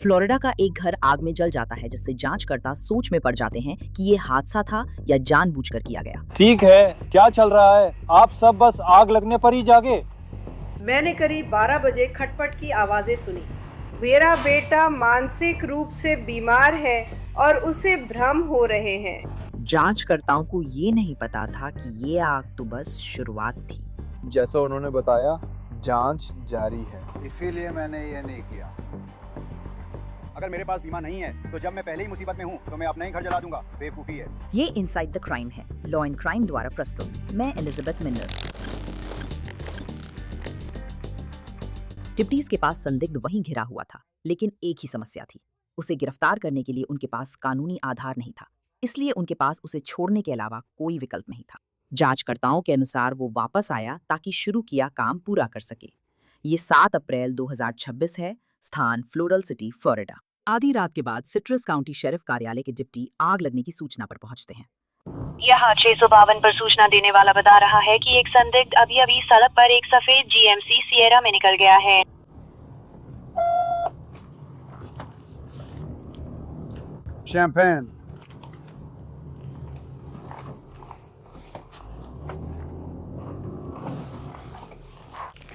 Florida का एक घर आग में जल जाता है, जिससे जांचकर्ता सोच में पड़ जाते हैं कि ये हादसा था या जानबूझकर किया गया। ठीक है, क्या चल रहा है? आप सब बस आग लगने पर ही जागे। मैंने करीब 12 बजे खटपट की आवाजें सुनी। मेरा बेटा मानसिक रूप से बीमार है और उसे भ्रम हो रहे हैं। जांचकर्ताओं को ये नहीं पता था कि ये आग तो बस शुरुआत थी। जैसा उन्होंने बताया, जांच जारी है। इसीलिए मैंने ये नहीं किया। अगर मेरे पास बीमा नहीं है तो जब मैं पहले ही मुसीबत में हूँ तो मैं अपना ही घर जला दूंगा। बेवकूफी है। ये इनसाइड द क्राइम है, लॉ एंड क्राइम द्वारा प्रस्तुत। मैं एलिजाबेथ मिनर। डिप्टीज के पास संदिग्ध वहीं घिरा हुआ था, लेकिन एक ही समस्या थी। उसे गिरफ्तार करने के लिए उनके पास कानूनी आधार नहीं था, इसलिए उनके पास उसे छोड़ने के अलावा कोई विकल्प नहीं था। जांचकर्ताओं के अनुसार वो वापस आया ताकि शुरू किया काम पूरा कर सके। ये 7 अप्रैल 2026 है, स्थान फ्लोरल सिटी, फ्लोरिडा। आधी रात के बाद सिट्रस काउंटी शेरिफ कार्यालय के डिप्टी आग लगने की सूचना पर पहुंचते हैं। यहाँ 652 पर सूचना देने वाला बता रहा है कि एक संदिग्ध अभी अभी सड़क पर एक सफेद GMC सिएरा में निकल गया है। शैंपेन।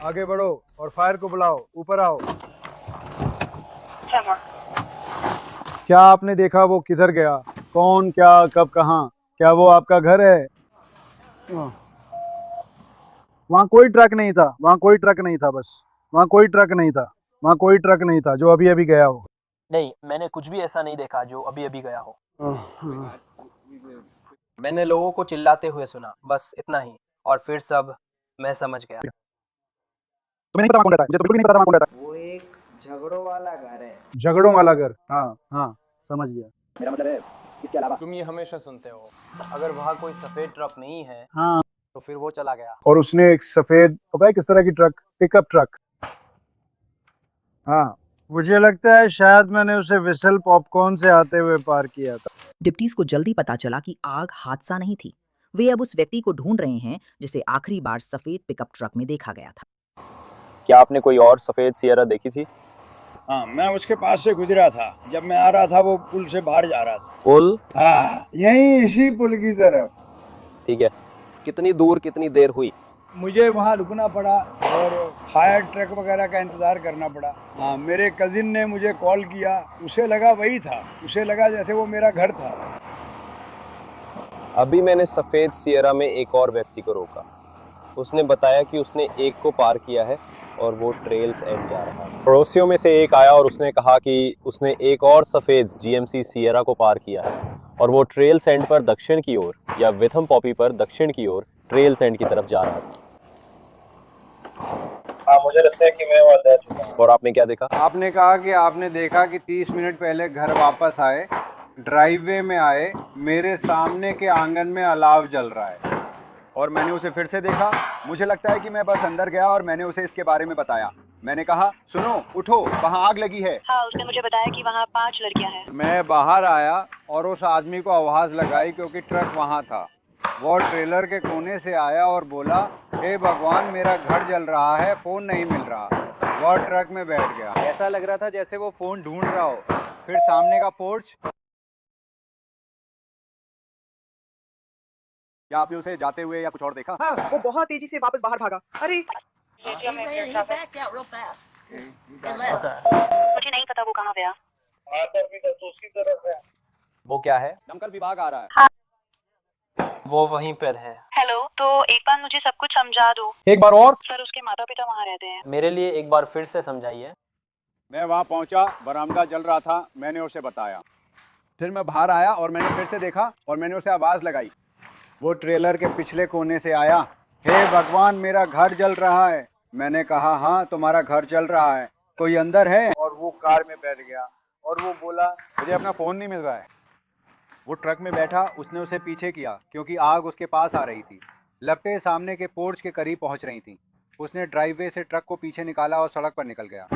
आगे बढ़ो और फायर को बुलाओ। ऊपर आओ। क्या आपने देखा? वो किधर गया? कौन, क्या, कब, कहाँ? क्या वो आपका घर है? वहाँ कोई ट्रक नहीं था। वहाँ कोई ट्रक नहीं था। बस वहाँ कोई ट्रक नहीं था। वहाँ कोई ट्रक नहीं था जो अभी अभी गया हो। नहीं, मैंने कुछ भी ऐसा नहीं देखा जो अभी अभी गया हो। मैंने लोगों को चिल्लाते हुए सुना, बस इतना ही, और फिर सब मैं समझ गया। तुम्हें नहीं पता वहाँ कौन रहता है? मुझे तो बिल्कुल नहीं पता वहाँ कौन रहता है। वो एक झगड़ों वाला घर है। झगड़ों वाला घर? हाँ हाँ, समझ गया। मेरा मतलब है इसके अलावा। तुम ये हमेशा सुनते हो, अगर वहाँ कोई सफेद ट्रक नहीं है हाँ, तो फिर वो चला गया। और उसने एक सफेद, पता है किस तरह की ट्रक? Pickup truck. हाँ, मुझे लगता है शायद मैंने उसे विसल पॉपकॉर्न से आते हुए पार किया था। डिप्टीज को जल्दी पता चला कि आग हादसा नहीं थी। वे अब उस व्यक्ति को ढूंढ रहे हैं जिसे आखिरी बार सफेद पिकअप ट्रक में देखा गया था। क्या आपने कोई और सफेद सिएरा देखी थी? हाँ, मैं उसके पास से गुजरा था। जब मैं आ रहा था वो पुल से बाहर जा रहा था। पुल? हाँ, यही इसी पुल की तरफ। ठीक है, कितनी दूर, कितनी देर हुई? मुझे वहाँ रुकना पड़ा और फायर ट्रक वगैरह का इंतज़ार करना पड़ा। हाँ, मेरे कजिन ने मुझे कॉल किया। उसे लगा वही था। उसे लगा जैसे वो मेरा घर था। अभी मैंने सफेद सिएरा में एक और व्यक्ति को रोका। उसने बताया कि उसने एक को पार किया है और वो ट्रेल्स एंड जा रहा है। पड़ोसियों में से एक आया और उसने कहा कि उसने एक और सफेद GMC सिएरा को पार किया है और वो ट्रेल्स एंड पर दक्षिण की ओर, या विथम पॉपी पर दक्षिण की ओर ट्रेल्स एंड की तरफ जा रहा था। हाँ, मुझे लगता है कि मैं वहाँ जा चुका हूँ। और आपने क्या देखा? आपने कहा कि आपने देखा कि 30 मिनट पहले घर वापस आए, ड्राइववे में आए, मेरे सामने के आंगन में अलाव जल रहा है। और मैंने उसे फिर से देखा। मुझे लगता है कि मैं बस अंदर गया और मैंने उसे इसके बारे में बताया। मैंने कहा, सुनो, उठो, वहाँ आग लगी है। हाँ, उसने मुझे बताया कि वहाँ 5 लड़कियाँ हैं। मैं बाहर आया और उस आदमी को आवाज़ लगाई क्योंकि ट्रक वहाँ था। वो ट्रेलर के कोने से आया और बोला, हे भगवान, मेरा घर जल रहा है, फ़ोन नहीं मिल रहा। वो ट्रक में बैठ गया। ऐसा लग रहा था जैसे वो फ़ोन ढूंढ रहा हो। फिर सामने का पोर्च। क्या आपने उसे जाते हुए या कुछ और देखा? हाँ, वो बहुत तेजी से वापस बाहर भागा। अरे, मुझे नहीं पता वो कहाँ गया। वो क्या है? दमकल विभाग आ रहा है। हाँ। वो वहीं पर है। हेलो, तो एक बार मुझे सब कुछ समझा दो। एक बार और? सर, उसके माता पिता वहाँ रहते हैं। मेरे लिए एक बार फिर से समझाइए। मैं वहाँ पहुँचा, बरामदा जल रहा था। मैंने उसे बताया। फिर मैं बाहर आया और मैंने फिर से देखा और मैंने उसे आवाज़ लगाई। वो ट्रेलर के पिछले कोने से आया, हे भगवान, मेरा घर जल रहा है। मैंने कहा, हाँ, तुम्हारा घर जल रहा है, कोई अंदर है? और वो कार में बैठ गया और वो बोला, मुझे अपना फ़ोन नहीं मिल रहा है। वो ट्रक में बैठा। उसने उसे पीछे किया क्योंकि आग उसके पास आ रही थी। लपटें सामने के पोर्च के करीब पहुंच रही थीं। उसने ड्राइववे से ट्रक को पीछे निकाला और सड़क पर निकल गया।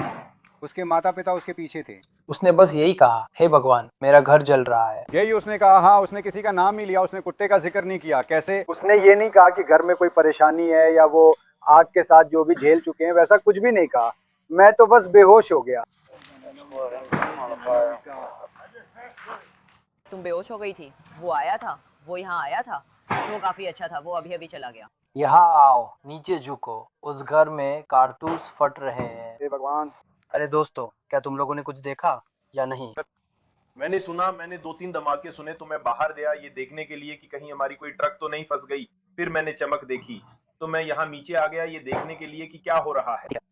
उसके माता पिता उसके पीछे थे। उसने बस यही कहा, हे भगवान, मेरा घर जल रहा है। यही उसने कहा। हाँ, उसने किसी का नाम ही लिया। उसने कुत्ते का जिक्र नहीं किया। कैसे? उसने ये नहीं कहा कि घर में कोई परेशानी है या वो आग के साथ जो भी झेल चुके हैं, वैसा कुछ भी नहीं कहा। मैं तो बस बेहोश हो गया। तुम बेहोश हो गई थी, वो आया था, वो यहाँ आया था, वो काफी अच्छा था, वो अभी अभी चला गया। यहाँ आओ, नीचे झुको, उस घर में कारतूस फट रहे हैं। हे भगवान। अरे दोस्तों, क्या तुम लोगों ने कुछ देखा या नहीं? मैंने सुना, मैंने 2-3 धमाके सुने तो मैं बाहर गया ये देखने के लिए कि कहीं हमारी कोई ट्रक तो नहीं फंस गई। फिर मैंने चमक देखी तो मैं यहाँ नीचे आ गया ये देखने के लिए कि क्या हो रहा है।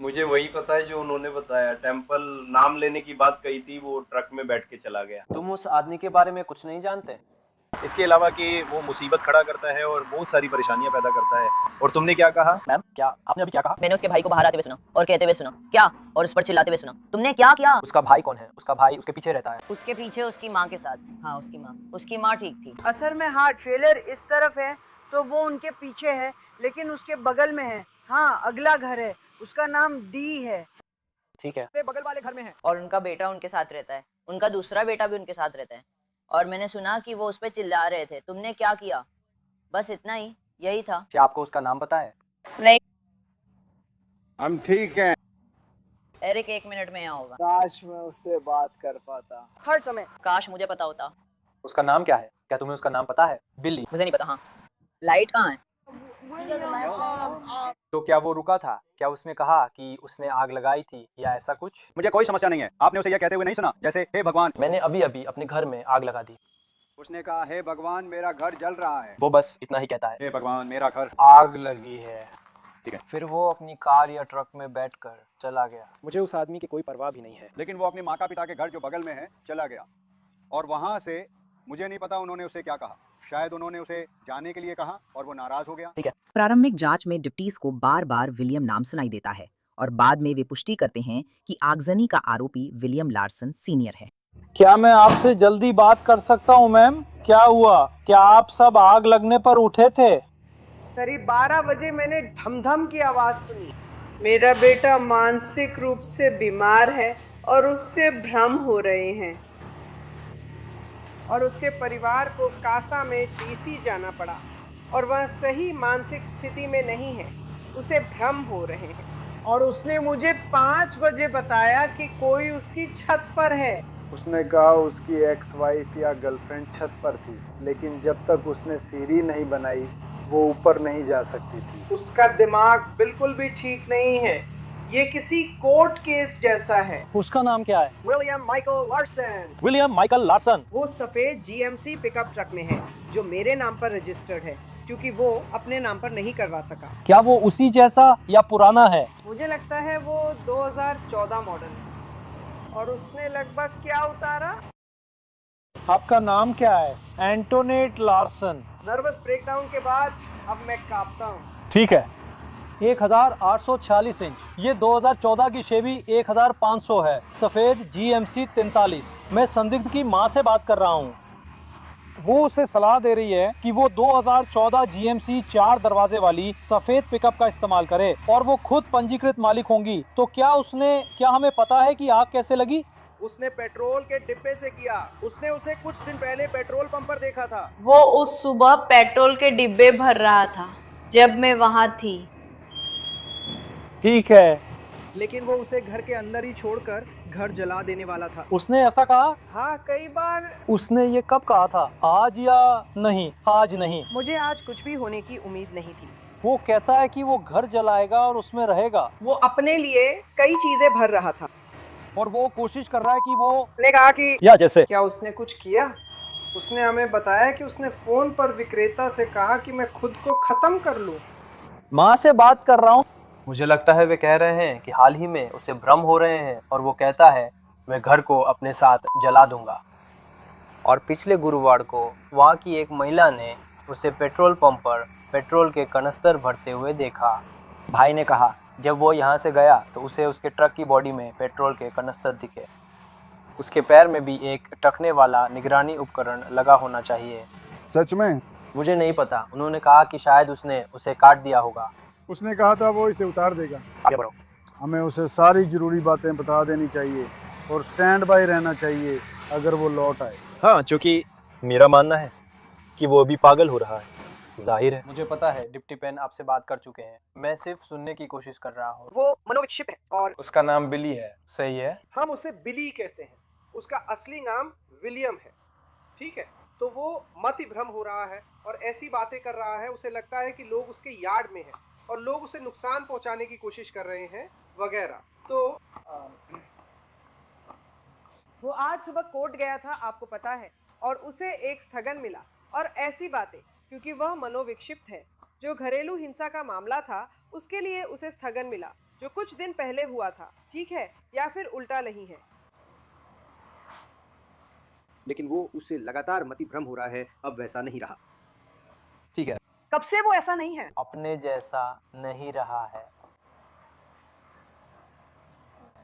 मुझे वही पता है जो उन्होंने बताया। टेम्पल नाम लेने की बात कही थी, वो ट्रक में बैठ के चला गया। तुम उस आदमी के बारे में कुछ नहीं जानते? इसके अलावा कि वो मुसीबत खड़ा करता है और बहुत सारी परेशानियां पैदा करता है। और तुमने क्या कहा? मैम, क्या आपने अभी क्या कहा? मैंने उसके भाई को बाहर आते हुए सुना और कहते हुए सुना क्या, और उस पर चिल्लाते हुए सुना। तुमने क्या किया? उसका भाई कौन है? उसका भाई उसके पीछे रहता है। उसके पीछे उसकी माँ के साथ। हाँ, उसकी माँ ठीक थी। असल में हाँ, ट्रेलर इस तरफ है तो वो उनके पीछे है, लेकिन उसके बगल में है। हाँ, अगला घर है, उसका नाम डी है। ठीक है, बगल वाले घर में है। और उनका बेटा उनके साथ रहता है, उनका दूसरा बेटा भी उनके साथ रहता है। और मैंने सुना कि वो उस पर चिल्ला रहे थे, तुमने क्या किया? बस इतना ही, यही था। क्या आपको उसका नाम पता है? नहीं। हम ठीक हैं। एरिक 1 मिनट में यहाँ होगा। काश मैं उससे बात कर पाता हर समय। काश मुझे पता होता। उसका नाम क्या है? क्या तुम्हें उसका नाम पता है? बिल्ली? मुझे नहीं पता। हाँ, लाइट कहाँ है? तो क्या वो रुका था? क्या उसने कहा कि उसने आग लगाई थी या ऐसा कुछ? मुझे कोई समस्या नहीं है। आपने उसे यह कहते हुए नहीं सुना जैसे हे भगवान। मैंने अभी अभी अपने घर में आग लगा दी। उसने कहा हे भगवान मेरा घर जल रहा है। वो बस इतना ही कहता है, हे भगवान मेरा घर आग लगी है। ठीक है। फिर वो अपनी कार या ट्रक में बैठकर चला गया। मुझे उस आदमी की कोई परवाह भी नहीं है। लेकिन वो अपने माता पिता के घर जो बगल में है चला गया और वहां से मुझे नहीं पता उन्होंने उसे क्या कहा। शायद उन्होंने उसे जाने के लिए कहा और वो नाराज हो गया। ठीक है। प्रारंभिक जांच में डिप्टीज को बार बार विलियम नाम सुनाई देता है और बाद में वे पुष्टि करते हैं कि आगजनी का आरोपी विलियम लार्सन सीनियर है। क्या मैं आपसे जल्दी बात कर सकता हूँ मैम? क्या हुआ? क्या आप सब आग लगने पर उठे थे? करीब 12 बजे मैंने धमधम की आवाज सुनी। मेरा बेटा मानसिक रूप से बीमार है और उससे भ्रम हो रहे हैं और उसके परिवार को कासा में डीसी जाना पड़ा और वह सही मानसिक स्थिति में नहीं है, उसे भ्रम हो रहे हैं। और उसने मुझे 5 बजे बताया कि कोई उसकी छत पर है। उसने कहा उसकी एक्स वाइफ या गर्लफ्रेंड छत पर थी, लेकिन जब तक उसने सीढ़ी नहीं बनाई वो ऊपर नहीं जा सकती थी। उसका दिमाग बिल्कुल भी ठीक नहीं है, ये किसी कोर्ट केस जैसा है। उसका नाम क्या है? William Michael Larsen. William Michael Larsen. वो सफेद जीएमसी पिकअप ट्रक में है जो मेरे नाम पर रजिस्टर्ड है, क्योंकि वो अपने नाम पर नहीं करवा सका। क्या वो उसी जैसा या पुराना है? मुझे लगता है वो 2014 मॉडल है। और उसने लगभग क्या उतारा? आपका नाम क्या है? Antoinette Larsen. नर्वस ब्रेकडाउन के बाद अब मैं कांपता हूँ। ठीक है। 1846 इंच। ये 2014 की शेवी 1500 है। सफेद GMC 43। मैं संदिग्ध की माँ से बात कर रहा हूँ। वो उसे सलाह दे रही है कि वो 2014 GMC 4 दरवाजे वाली सफेद पिकअप का इस्तेमाल करे और वो खुद पंजीकृत मालिक होंगी। तो क्या हमें पता है कि आग कैसे लगी? उसने पेट्रोल के डिब्बे से किया। उसने उसे कुछ दिन पहले पेट्रोल पंप पर देखा था। वो उस सुबह पेट्रोल के डिब्बे भर रहा था जब मैं वहाँ थी। ठीक है। लेकिन वो उसे घर के अंदर ही छोड़कर घर जला देने वाला था। उसने ऐसा कहा? हाँ, कई बार। उसने ये कब कहा था? आज या नहीं? आज नहीं। मुझे आज कुछ भी होने की उम्मीद नहीं थी। वो कहता है कि वो घर जलाएगा और उसमें रहेगा। वो अपने लिए कई चीजें भर रहा था और वो कोशिश कर रहा है कि वो ने कहा कि या जैसे क्या उसने कुछ किया? उसने हमें बताया कि उसने फोन पर विक्रेता से कहा कि मैं खुद को खत्म कर लूं। माँ से बात कर रहा हूँ। मुझे लगता है वे कह रहे हैं कि हाल ही में उसे भ्रम हो रहे हैं और वो कहता है मैं घर को अपने साथ जला दूंगा। और पिछले गुरुवार को वहाँ की एक महिला ने उसे पेट्रोल पंप पर पेट्रोल के कनस्तर भरते हुए देखा। भाई ने कहा जब वो यहाँ से गया तो उसे उसके ट्रक की बॉडी में पेट्रोल के कनस्तर दिखे। उसके पैर में भी एक टकने वाला निगरानी उपकरण लगा होना चाहिए। सच में? मुझे नहीं पता। उन्होंने कहा कि शायद उसने उसे काट दिया होगा। उसने कहा था वो इसे उतार देगा। आगे बढ़ो। हमें उसे सारी जरूरी बातें बता देनी चाहिए और स्टैंड बाय रहना चाहिए अगर वो लौट आए। हाँ, क्योंकि मेरा मानना है कि वो अभी पागल हो रहा है। जाहिर है। मुझे पता है डिप्टी पेन आपसे बात कर चुके हैं। मैं सिर्फ सुनने की कोशिश कर रहा हूँ। वो मनोविक्षिप्त है और उसका नाम बिली है। सही है। हम उसे बिली कहते हैं। उसका असली नाम विलियम है। ठीक है, तो वो मति भ्रम हो रहा है और ऐसी बातें कर रहा है, उसे लगता है कि लोग उसके यार्ड में हैं और लोग उसे नुकसान पहुंचाने की कोशिश कर रहे हैं वगैरह। तो वो आज सुबह कोर्ट गया था, आपको पता है, और उसे एक स्थगन मिला। और ऐसी बातें, क्योंकि वह मनोविक्षिप्त है। जो घरेलू हिंसा का मामला था उसके लिए उसे स्थगन मिला, जो कुछ दिन पहले हुआ था, ठीक है, या फिर उल्टा नहीं है। लेकिन वो उससे लगातार मति भ्रम हो रहा है, अब वैसा नहीं रहा। ठीक है, कब से वो ऐसा नहीं है? अपने जैसा नहीं रहा है।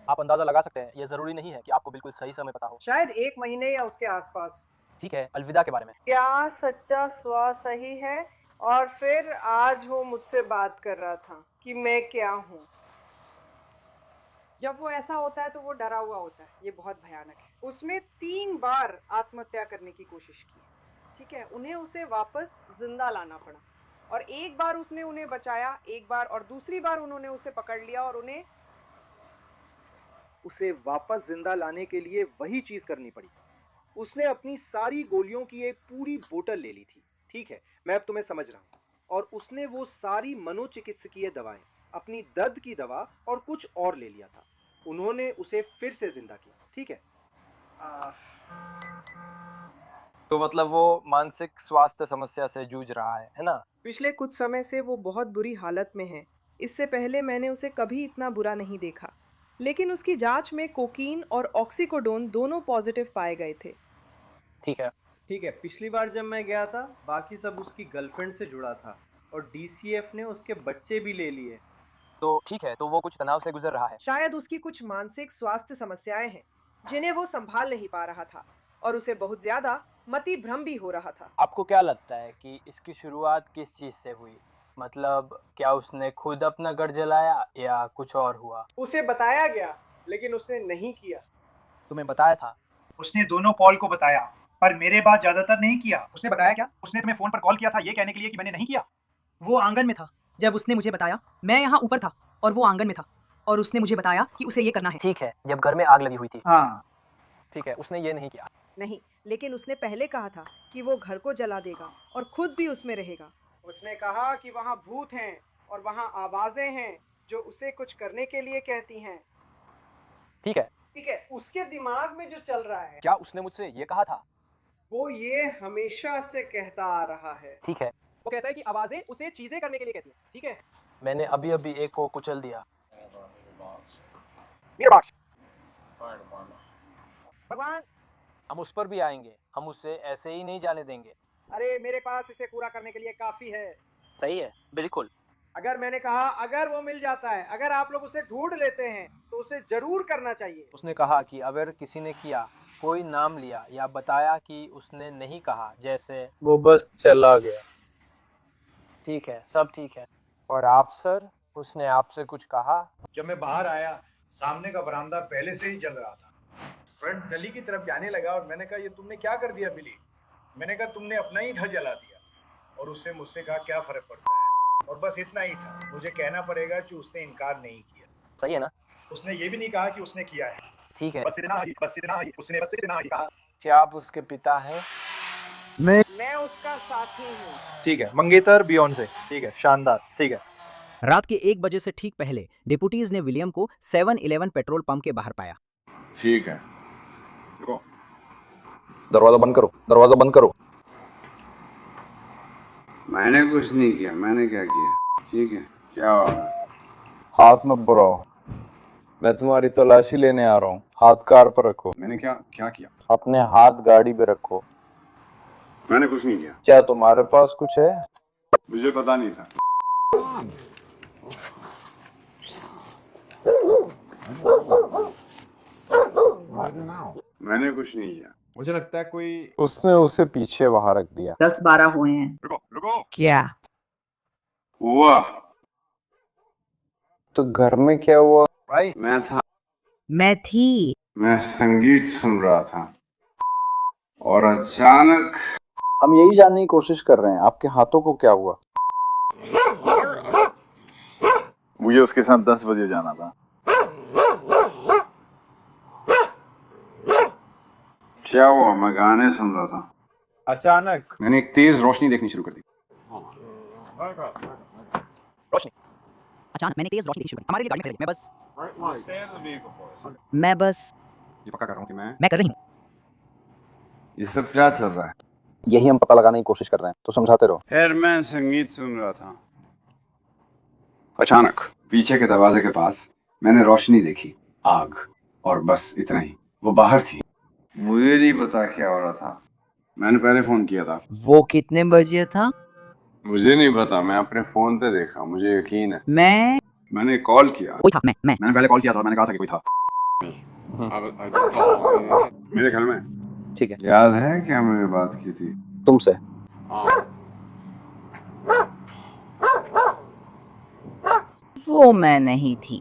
आप अंदाजा लगा सकते हैं, ये जरूरी नहीं है कि आपको बिल्कुल सही समय पता हो। शायद 1 महीने या उसके आसपास। ठीक है, अलविदा के बारे में। क्या सच्चा स्व सही है? और फिर आज वो मुझसे बात कर रहा था कि मैं क्या हूँ। जब वो ऐसा होता है तो वो डरा हुआ होता है, ये बहुत भयानक है। उसने 3 बार आत्महत्या करने की कोशिश की, ठीक है, उन्हें उसे वापस जिंदा लाना पड़ा। और एक बार उसने उन्हें बचाया, एक बार, और दूसरी बार उन्होंने उसे पकड़ लिया और उसे वापस जिंदा लाने के लिए वही चीज करनी पड़ी। उसने अपनी सारी गोलियों की एक पूरी बोतल ले ली थी, ठीक है, मैं अब तुम्हें समझ रहा हूँ। और उसने वो सारी मनोचिकित्सकीय दवाएं, अपनी दर्द की दवा और कुछ और ले लिया था। उन्होंने उसे फिर से जिंदा किया, ठीक है। तो मतलब वो मानसिक स्वास्थ्य समस्या से जूझ रहा है ना? पिछले कुछ समय से वो बहुत बुरी हालत में है। इससे पहले मैंने उसे कभी इतना बुरा नहीं देखा, लेकिन उसकी जांच में कोकीन और ऑक्सीकोडोन दोनों पॉजिटिव पाए गए थे। ठीक है, ठीक है। पिछली बार जब मैं गया था बाकी सब उसकी गर्लफ्रेंड से जुड़ा था और डीसीएफ ने उसके बच्चे भी ले लिए। तो ठीक है, तो वो कुछ तनाव से गुजर रहा है। शायद उसकी कुछ मानसिक स्वास्थ्य समस्याएं हैं जिन्हें वो संभाल नहीं पा रहा था और उसे बहुत ज्यादा मति भ्रम भी हो रहा था। आपको क्या लगता है कि इसकी शुरुआत किस चीज से हुई? मतलब क्या उसने खुद अपना घर जलाया या कुछ और हुआ? उसे बताया गया लेकिन उसने नहीं किया। तुम्हें बताया था। उसने दोनों कॉल को बताया, पर मेरे बाद ज्यादातर नहीं किया। उसने बताया क्या? उसने तुम्हें फोन पर कॉल किया था ये कहने के लिए कि मैंने नहीं किया। वो आंगन में था जब उसने मुझे बताया। मैं यहाँ ऊपर था और वो आंगन में था और उसने मुझे बताया कि उसे ये करना है। ठीक है, जब घर में आग लगी हुई थी। हाँ ठीक है, उसने ये नहीं किया। नहीं, लेकिन उसने पहले कहा था कि वो घर को जला देगा और खुद भी उसमें रहेगा। उसने कहा कि वहाँ भूत हैं और वहाँ आवाजें हैं जो उसे कुछ करने के लिए कहती हैं। ठीक है, ठीक है, उसके दिमाग में जो चल रहा है। क्या उसने मुझसे ये कहा था? वो ये हमेशा से कहता आ रहा है। ठीक है, वो कहता है कि आवाजें उसे चीजें करने के लिए कहती हैं, ठीक है। मैंने अभी अभी एक को कुचल दिया। भगवान, हम उस पर भी आएंगे, हम उसे ऐसे ही नहीं जाने देंगे। अरे मेरे पास इसे पूरा करने के लिए काफी है। सही है, बिल्कुल। अगर मैंने कहा अगर वो मिल जाता है, अगर आप लोग उसे ढूंढ लेते हैं तो उसे जरूर करना चाहिए। उसने कहा कि अगर किसी ने किया, कोई नाम लिया या बताया कि उसने नहीं कहा, जैसे वो बस चला गया। ठीक है, सब ठीक है। और आप सर, उसने आपसे कुछ कहा? जब मैं बाहर आया सामने का बरामदा पहले से ही जल रहा था। फ्रंट गली की तरफ जाने लगा और मैंने कहा ये तुमने क्या कर दिया बिली? मैंने कहा तुमने अपना ही घर जला दिया। और उससे मुझसे कहा क्या फर्क पड़ता है, और बस इतना ही था। मुझे कहना पड़ेगा कि उसने इनकार नहीं किया। सही है ना? उसने ये भी नहीं कहा कि उसने किया है। ठीक है, बस इतना ही, बस इतना ही, उसने बस इतना ही कहा। क्या आप उसके पिता हैं? मैं उसका साथी हूँ। ठीक है, मंगेतर बियॉन्ड से। ठीक है, शानदार। ठीक है। रात के 1 बजे से ठीक पहले डिप्यूटीज ने विलियम को 7-Eleven पेट्रोल पंप के बाहर पाया। ठीक है, रुको, दरवाजा बंद करो, दरवाजा बंद करो। मैंने कुछ नहीं किया। मैंने क्या किया? ठीक है, क्या होगा? हाथ मत बुलाओ, मैं तुम्हारी तलाशी लेने आ रहा हूँ। हाथ कार पर रखो। मैंने क्या क्या किया? अपने हाथ गाड़ी पे रखो। मैंने कुछ नहीं किया। क्या तुम्हारे पास कुछ है? मुझे पता नहीं था। मैंने कुछ नहीं किया। मुझे लगता है कोई उसने उसे पीछे वहां रख दिया। 10-12 हुए हैं। रुको रुको, क्या हुआ? तो घर में क्या हुआ? भाई मैं था, मैं थी। मैं संगीत सुन रहा था और अचानक हम यही जानने की कोशिश कर रहे हैं, आपके हाथों को क्या हुआ? मुझे उसके साथ 10 बजे जाना था। क्या हुआ? मैं गाने सुन रहा था। अचानक मैंने एक तेज रोशनी देखनी शुरू कर दी। रोशनी अचानक मैंने तेज रोशनी देखनी शुरू की। हमारे लिए गाड़ी में खड़ी। मैं बस ये पक्का कर रहा हूँ कि मैं कर रही हूँ। ये सब क्या चल रहा है? यही हम पता लगाने की कोशिश कर रहे हैं, तो समझाते रहो। खैर मैं संगीत सुन रहा था, अचानक पीछे के दरवाजे के पास मैंने रोशनी देखी, आग, और बस इतना ही। वो बाहर थी। मुझे नहीं पता क्या हो रहा था। मैंने पहले फोन किया था। वो कितने बजे था? मुझे नहीं पता, मैं अपने फोन पे देखा, मुझे यकीन है। मैंने कॉल किया। कोई था। मैंने पहले कॉल किया था, मैंने कहा था कि कोई था। मेरे ख्याल में ठीक है। याद है क्या मैंने बात की थी तुमसे? वो मैं नहीं थी।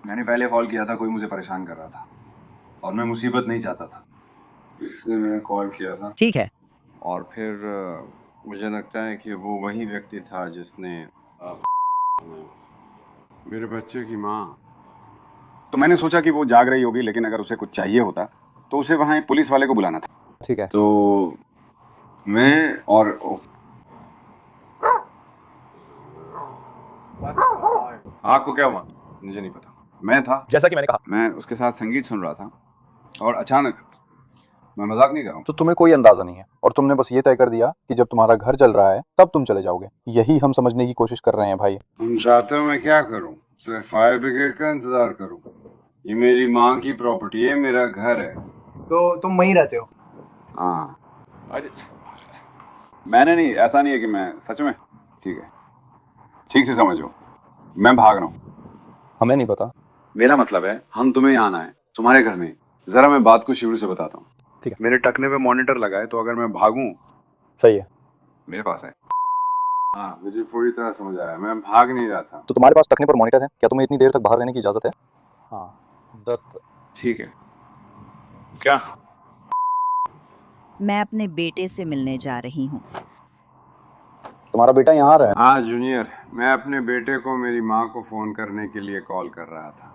मैंने पहले कॉल किया था, कोई मुझे परेशान कर रहा था और मैं मुसीबत नहीं चाहता था, इसलिए मैंने कॉल किया था। ठीक है। और फिर मुझे लगता है कि वो वही व्यक्ति था जिसने मेरे बच्चे की माँ। तो मैंने सोचा कि वो जाग रही होगी, लेकिन अगर उसे कुछ चाहिए होता तो उसे वहाँ एक पुलिस वाले को बुलाना था। ठीक है। तो मैं और आपको क्या हुआ? मुझे नहीं पता। मैं था, जैसा कि मैंने कहा, मैं उसके साथ संगीत सुन रहा था और अचानक, मैं मजाक नहीं कर रहा हूँ, तो तुम्हें कोई अंदाजा नहीं है और तुमने बस ये तय कर दिया कि जब तुम्हारा घर जल रहा है तब तुम चले जाओगे। यही हम समझने की कोशिश कर रहे हैं भाई। तुम चाहते हो मैं क्या करूं? सिर्फ फायर ब्रिगेड का इंतजार करूं? ये मेरी माँ की प्रॉपर्टी है, मेरा घर है। तो तुम वहीं रहते हो? हाँ। मैंने नहीं, ऐसा नहीं है कि मैं सच में। ठीक है, ठीक से समझो, मैं भाग रहा हूँ। हमें नहीं पता। मेरा मतलब है हम तुम्हें यहाँ आना है, तुम्हारे घर में। जरा मैं बात को शुरू से बताता हूँ। ठीक है। मेरे टकने पे मॉनिटर लगा है, तो अगर मैं भागूं, सही है, मेरे पास है। हाँ, मुझे पूरी तरह समझ आया, मैं भाग नहीं रहा था। तो तुम्हारे पास टकने पर मॉनिटर है, क्या तुम्हें इतनी देर तक बाहर रहने की इजाजत है? हाँ दत्त। ठीक है। क्या? मैं अपने बेटे से मिलने जा रही हूँ। तुम्हारा बेटा यहाँ आ रहा है? हाँ जूनियर, मैं अपने बेटे को मेरी माँ को फोन करने के लिए कॉल कर रहा था।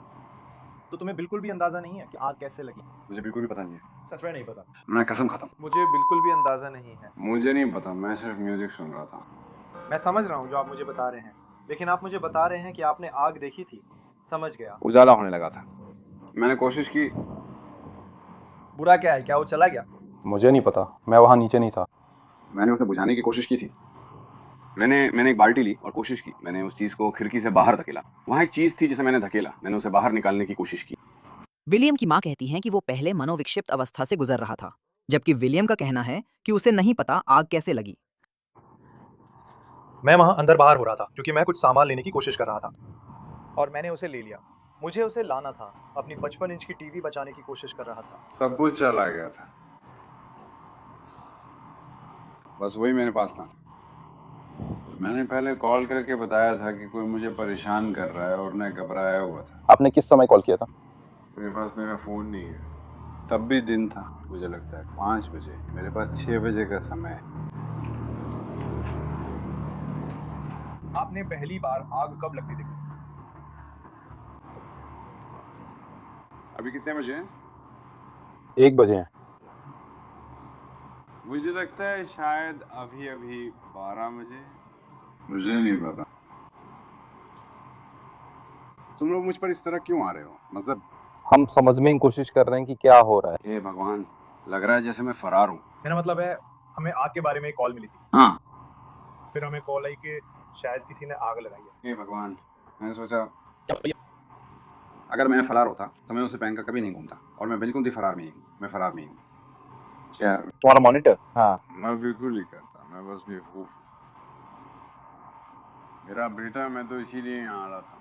तो तुम्हें बिल्कुल भी अंदाजा नहीं है कि आग कैसे लगी? मुझे बिल्कुल भी पता नहीं है। सच में नहीं पता? मैं कसम खाता हूँ, मुझे बिल्कुल भी अंदाजा नहीं है। मुझे नहीं पता, मैं सिर्फ म्यूजिक सुन रहा था। मैं समझ रहा हूँ जो आप मुझे बता रहे हैं, लेकिन आप मुझे बता रहे हैं कि आपने आग देखी थी। समझ गया। उजाला होने लगा था, मैंने कोशिश की। बुरा क्या है? क्या वो चला गया? मुझे नहीं पता, मैं वहाँ नीचे नहीं था। मैंने उसे बुझाने की कोशिश की थी। मैंने एक बाल्टी ली और कोशिश की। मैंने उस चीज को खिड़की से बाहर धकेला। वहाँ एक चीज थी जिसे मैंने धकेला। मैंने उसे बाहर निकालने की कोशिश की। विलियम की माँ कहती हैं कि वो पहले मनोविक्षिप्त अवस्था से गुजर रहा था, जबकि विलियम का कहना है कि उसे नहीं पता आग कैसे लगी। मैं वहाँ अंदर बाहर हो रहा था क्योंकि मैं कुछ सामान लेने की कोशिश कर रहा था और मैंने उसे ले लिया। मुझे उसे लाना था। अपनी 55 इंच की टीवी बचाने की कोशिश कर रहा था। सब कुछ चला गया था, बस वही मेरे पास था। मैंने पहले कॉल करके बताया था कि कोई मुझे परेशान कर रहा है और मैं घबराया हुआ था। आपने किस समय कॉल किया था? मेरे पास मेरा फ़ोन नहीं है। तब भी दिन था, मुझे लगता है 5 बजे। मेरे पास 6 बजे का समय है। आपने पहली बार आग कब लगती देखी? अभी कितने बजे हैं? 1 बजे हैं। मुझे लगता है शायद अभी अभी 12 बजे। मुझे नहीं पता। तुम लोग मुझ पर इस तरह क्यों आ रहे हो? मतलब हम समझने की कोशिश कर रहे हैं कि क्या हो रहा है। हे भगवान, लग रहा है जैसे मैं फरार हूँ। मेरा मतलब है, हमें आग के बारे में कॉल मिली थी। हाँ। फिर हमें कॉल आई कि शायद किसी ने आग लगाई है। हे भगवान, मैंने सोचा अगर मैं फरार होता तो मैं उसे पहन कर कभी नहीं घूमता, और मैं बिल्कुल भी फरार नहीं हूँ। मैं फरार नहीं हूँ। क्या तुम्हारा मॉनिटर? हाँ। मैं बिल्कुल नहीं करता, मैं बस बेवकूफ। मेरा बेटा, मैं तो इसीलिए यहाँ आ रहा था।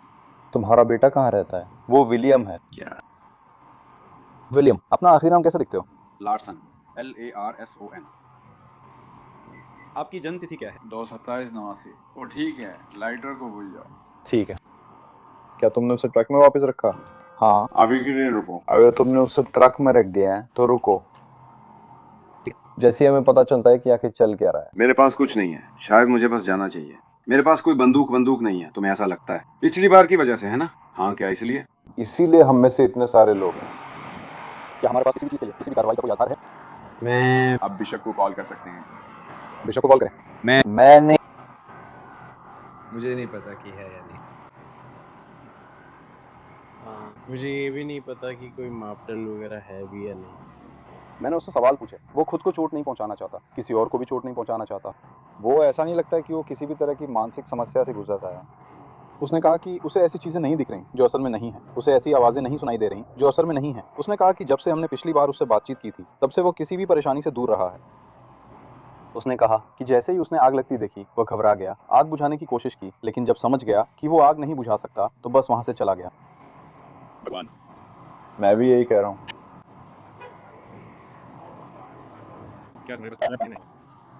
तुम्हारा बेटा कहाँ रहता है? वो विलियम है। क्या? विलियम, अपना आखिरी नाम कैसे लिखते हो? Larsen, LARSON। आपकी जन्म तिथि क्या है? 2/27/89। वो ठीक है, लाइटर को भूल जाओ। ठीक है। क्या तुमने उसे ट्रक में वापस रखा? हाँ। अभी के लिए रुको। अगर तुमने उसे ट्रक में रख दिया है तो रुको, जैसे हमें पता चलता है कि आखिर चल क्या रहा है। मेरे पास कुछ नहीं है, शायद मुझे बस जाना चाहिए। मेरे पास कोई बंदूक नहीं है। तुम्हें ऐसा लगता है? पिछली बार की वजह से, है ना? हाँ, क्या इसलिए? इसीलिए हम में से इतने सारे लोग हैं। क्या हमारे पास किसी भी चीज के लिए, किसी भी कार्रवाई का कोई आधार है? मैं आप बिशप को कॉल कर सकते हैं। बिशप को कॉल करें। मैंने मुझे नहीं पता कि है या नहीं। हाँ, मुझे ये भी नहीं पता कि कोई मापदंड वगैरह है भी या नहीं। मैंने उससे सवाल पूछे। वो खुद को चोट नहीं पहुंचाना चाहता, किसी और को भी चोट नहीं पहुंचाना चाहता। वो ऐसा नहीं लगता कि वो किसी भी तरह की मानसिक समस्या से गुजरता है। उसने कहा कि उसे ऐसी चीज़ें नहीं दिख रही जो असल में नहीं हैं। उसे ऐसी आवाज़ें नहीं सुनाई दे रही जो असल में नहीं हैं। उसने कहा कि जब से हमने पिछली बार उससे बातचीत की थी तब से वो किसी भी परेशानी से दूर रहा है। उसने कहा कि जैसे ही उसने आग लगती देखी वह घबरा गया, आग बुझाने की कोशिश की, लेकिन जब समझ गया कि वो आग नहीं बुझा सकता तो बस वहाँ से चला गया। भगवान, मैं भी यही कह रहा हूँ। क्या मेरे पास नहीं?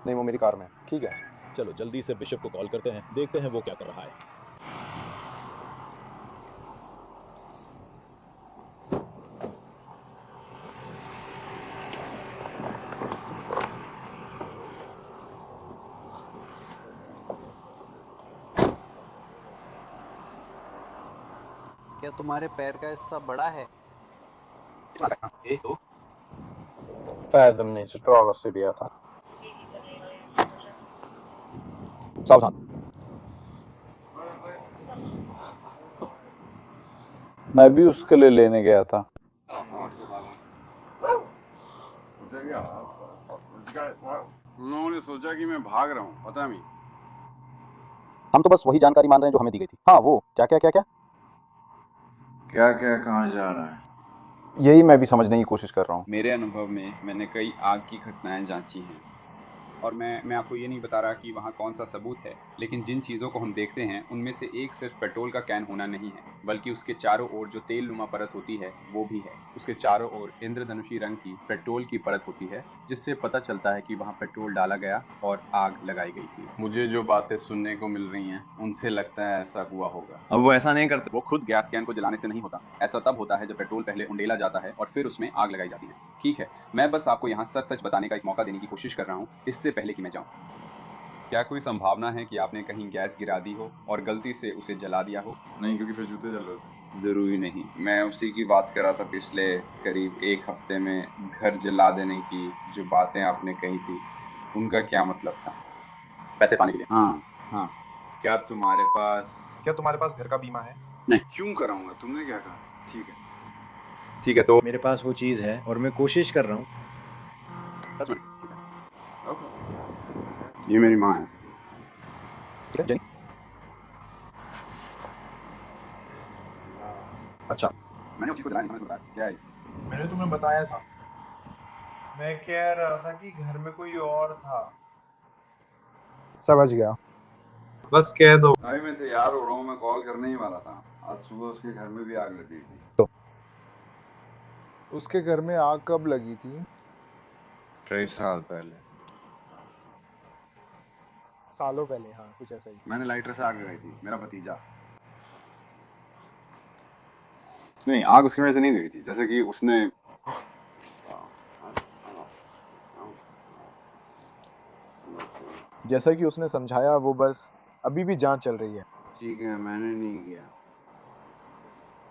नहीं, वो मेरी कार में है। ठीक है, चलो जल्दी से बिशप को कॉल करते हैं, देखते हैं वो क्या कर रहा है। क्या तुम्हारे पैर का हिस्सा बड़ा है? शायद हमने स्ट्रॉ से दिया था। सावधान। मैं भी उसके लिए लेने गया था। उन्होंने सोचा कि मैं भाग रहा हूँ, पता नहीं। हम तो बस वही जानकारी मान रहे हैं जो हमें दी गई थी। हाँ, वो क्या क्या क्या क्या क्या क्या कहाँ जा रहा है? यही मैं भी समझने की कोशिश कर रहा हूँ। मेरे अनुभव में मैंने कई आग की घटनाएं जांची हैं और मैं आपको ये नहीं बता रहा कि वहाँ कौन सा सबूत है, लेकिन जिन चीज़ों को हम देखते हैं उनमें से एक सिर्फ पेट्रोल का कैन होना नहीं है, बल्कि उसके चारों ओर जो तेल नुमा परत होती है वो भी है। उसके चारों ओर इंद्रधनुषी रंग की पेट्रोल की परत होती है, जिससे पता चलता है कि वहाँ पेट्रोल डाला गया और आग लगाई गई थी। मुझे जो बातें सुनने को मिल रही हैं उनसे लगता है ऐसा हुआ होगा। अब वो ऐसा नहीं करते, वो खुद गैस कैन को जलाने से नहीं होता। ऐसा तब होता है जब पेट्रोल पहले उंडेला जाता है और फिर उसमें आग लगाई जाती है। ठीक है, मैं बस आपको यहाँ सच सच बताने का एक मौका देने की कोशिश कर रहा हूँ, इससे पहले कि मैं जाऊँ। क्या कोई संभावना है कि आपने कहीं गैस गिरा दी हो और गलती से उसे जला दिया हो? नहीं, क्योंकि फिर जूते जल रहे। ज़रूरी नहीं, मैं उसी की बात कर रहा था। पिछले करीब एक हफ्ते में घर जला देने की जो बातें आपने कही थी उनका क्या मतलब था? पैसे पाने के लिए। हाँ। क्या तुम्हारे पास घर का बीमा है? नहीं। क्यों कराऊंगा? तुमने क्या कहा? ठीक है, तो मेरे पास वो चीज़ है और मैं कोशिश कर रहा हूँ। ये मेरी माँ है। अच्छा, मैंने उसी को जलाने का बताया। क्या है? मैंने तुम्हें बताया था। मैं कह रहा था कि घर में कोई और था। समझ गया। बस कह दो। भाई मैं तैयार हो रहा हूँ, मैं कॉल करने ही वाला था। आज सुबह उसके घर में भी आग लगी थी। उसके घर में आग कब लगी थी? 3 साल पहले। सालों पहले, हाँ कुछ ऐसा ही। मैंने लाइटर से आग लगाई थी, मेरा भतीजा। नहीं, आग उसकी वजह से नहीं लगी थी, जैसे कि उसने जैसा कि उसने समझाया, वो बस अभी भी जांच चल रही है। ठीक है, मैंने नहीं किया।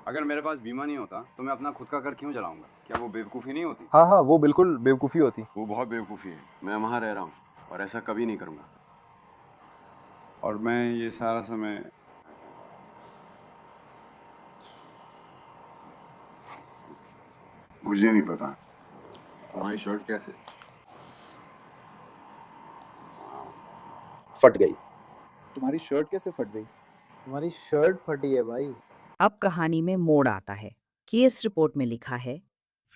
अगर मेरे पास बीमा नहीं होता तो मैं अपना खुद का घर क्यों जलाऊंगा? क्या वो बेवकूफ़ी नहीं होती? हाँ हाँ, वो बिल्कुल बेवकूफ़ी होती। वो बहुत बेवकूफ़ी है। मैं वहाँ रह रहा हूँ और ऐसा कभी नहीं करूँगा। और मैं ये सारा समय मुझे नहीं पता तुम्हारी शर्ट कैसे फट गई। तुम्हारी शर्ट कैसे फट गई? तुम्हारी शर्ट फटी है भाई। अब कहानी में मोड़ आता है। केस रिपोर्ट में लिखा है,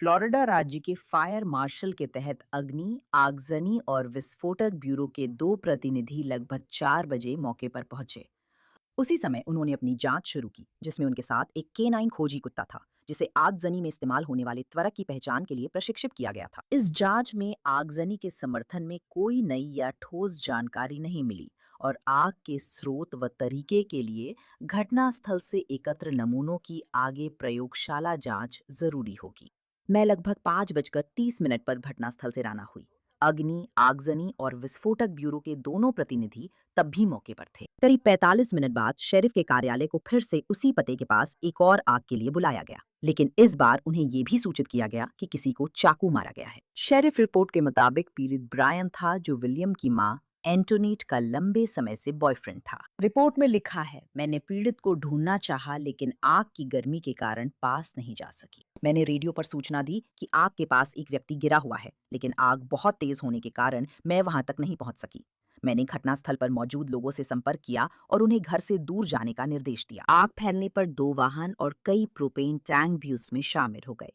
फ्लोरिडा राज्य के फायर मार्शल के तहत अग्नि, आगजनी और विस्फोटक ब्यूरो के 2 प्रतिनिधि लगभग 4 बजे मौके पर पहुंचे। उसी समय उन्होंने अपनी जांच शुरू की, जिसमें उनके साथ एक K9 खोजी कुत्ता था, जिसे आगजनी में इस्तेमाल होने वाले त्वरक की पहचान के लिए प्रशिक्षित किया गया था। इस जांच में आगजनी के समर्थन में कोई नई या ठोस जानकारी नहीं मिली और आग के स्रोत व तरीके के लिए घटनास्थल से एकत्र नमूनों की आगे प्रयोगशाला जांच जरूरी होगी। मैं लगभग 5:30 पर घटनास्थल से रवाना हुई। अग्नि, आगजनी और विस्फोटक ब्यूरो के दोनों प्रतिनिधि तब भी मौके पर थे। करीब 45 मिनट बाद शेरिफ के कार्यालय को फिर से उसी पते के पास एक और आग के लिए बुलाया गया, लेकिन इस बार उन्हें ये भी सूचित किया गया कि किसी को चाकू मारा गया है। शेरिफ रिपोर्ट के मुताबिक पीड़ित ब्रायन था, जो विलियम की मां एंटोनीट का लंबे समय से बॉयफ्रेंड था। रिपोर्ट में लिखा है, मैंने पीड़ित को ढूंढना चाहा, लेकिन आग की गर्मी के कारण पास नहीं जा सकी। मैंने रेडियो पर सूचना दी कि आग के पास एक व्यक्ति गिरा हुआ है, लेकिन आग बहुत तेज होने के कारण मैं वहां तक नहीं पहुंच सकी। मैंने घटनास्थल पर मौजूद लोगों से संपर्क किया और उन्हें घर से दूर जाने का निर्देश दिया। आग फैलने पर 2 वाहन और कई प्रोपेन टैंक भी उसमें शामिल हो गए।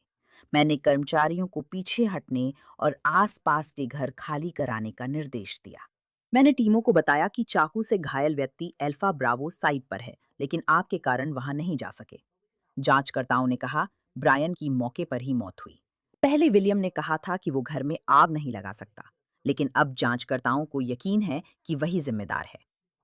मैंने कर्मचारियों को पीछे हटने और आसपास के घर खाली कराने का निर्देश दिया। मैंने टीमों को बताया कि चाकू से घायल व्यक्ति अल्फा ब्रावो साइट पर है, लेकिन आग के कारण वहां नहीं जा सके। जांचकर्ताओं ने कहा, ब्रायन की मौके पर ही मौत हुई। पहले विलियम ने कहा था कि वो घर में आग नहीं लगा सकता, लेकिन अब जांचकर्ताओं को यकीन है कि वही जिम्मेदार है।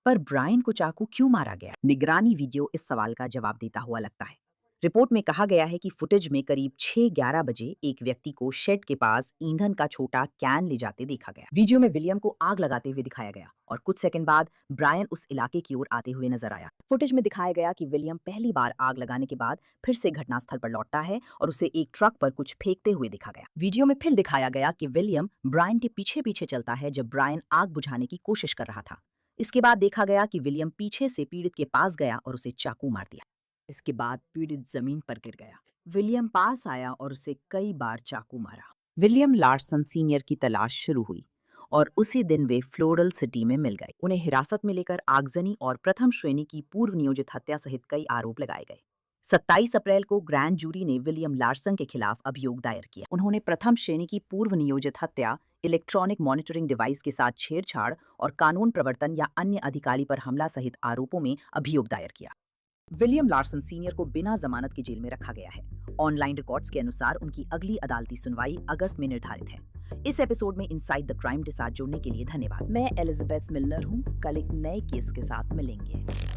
पर ब्रायन को चाकू क्यों मारा गया? निगरानी वीडियो इस सवाल का जवाब देता हुआ लगता है। रिपोर्ट में कहा गया है कि फुटेज में करीब 6:11 बजे एक व्यक्ति को शेड के पास ईंधन का छोटा कैन ले जाते देखा गया। वीडियो में विलियम को आग लगाते हुए दिखाया गया और कुछ सेकंड बाद ब्रायन उस इलाके की ओर आते हुए नजर आया। फुटेज में दिखाया गया कि विलियम पहली बार आग लगाने के बाद फिर से घटनास्थल पर लौटता है और उसे एक ट्रक पर कुछ फेंकते हुए दिखा गया। वीडियो में फिर दिखाया गया कि विलियम ब्रायन के पीछे पीछे चलता है जब ब्रायन आग बुझाने की कोशिश कर रहा था। इसके बाद देखा गया कि विलियम पीछे से पीड़ित के पास गया और उसे चाकू मार दिया। इसके बाद पीड़ित जमीन पर गिर गया। विलियम पास आया और उसे कई बार चाकू मारा। विलियम लार्सन सीनियर की तलाश शुरू हुई और उसी दिन वे फ्लोरल सिटी में मिल गए। उन्हें हिरासत में लेकर आगजनी और प्रथम श्रेणी की पूर्व नियोजित हत्या सहित कई आरोप लगाए गए। 27 अप्रैल को ग्रैंड जूरी ने विलियम लार्सन के खिलाफ अभियोग दायर किया। उन्होंने प्रथम श्रेणी की पूर्व नियोजित हत्या, इलेक्ट्रॉनिक मॉनिटरिंग डिवाइस के साथ छेड़छाड़ और कानून प्रवर्तन या अन्य अधिकारी पर हमला सहित आरोपों में अभियोग दायर किया। विलियम लार्सन सीनियर को बिना जमानत की जेल में रखा गया है। ऑनलाइन रिकॉर्ड्स के अनुसार उनकी अगली अदालती सुनवाई अगस्त में निर्धारित है। इस एपिसोड में इनसाइड द क्राइम के साथ जुड़ने के लिए धन्यवाद। मैं एलिजाबेथ मिलनर हूँ। कल एक नए केस के साथ मिलेंगे।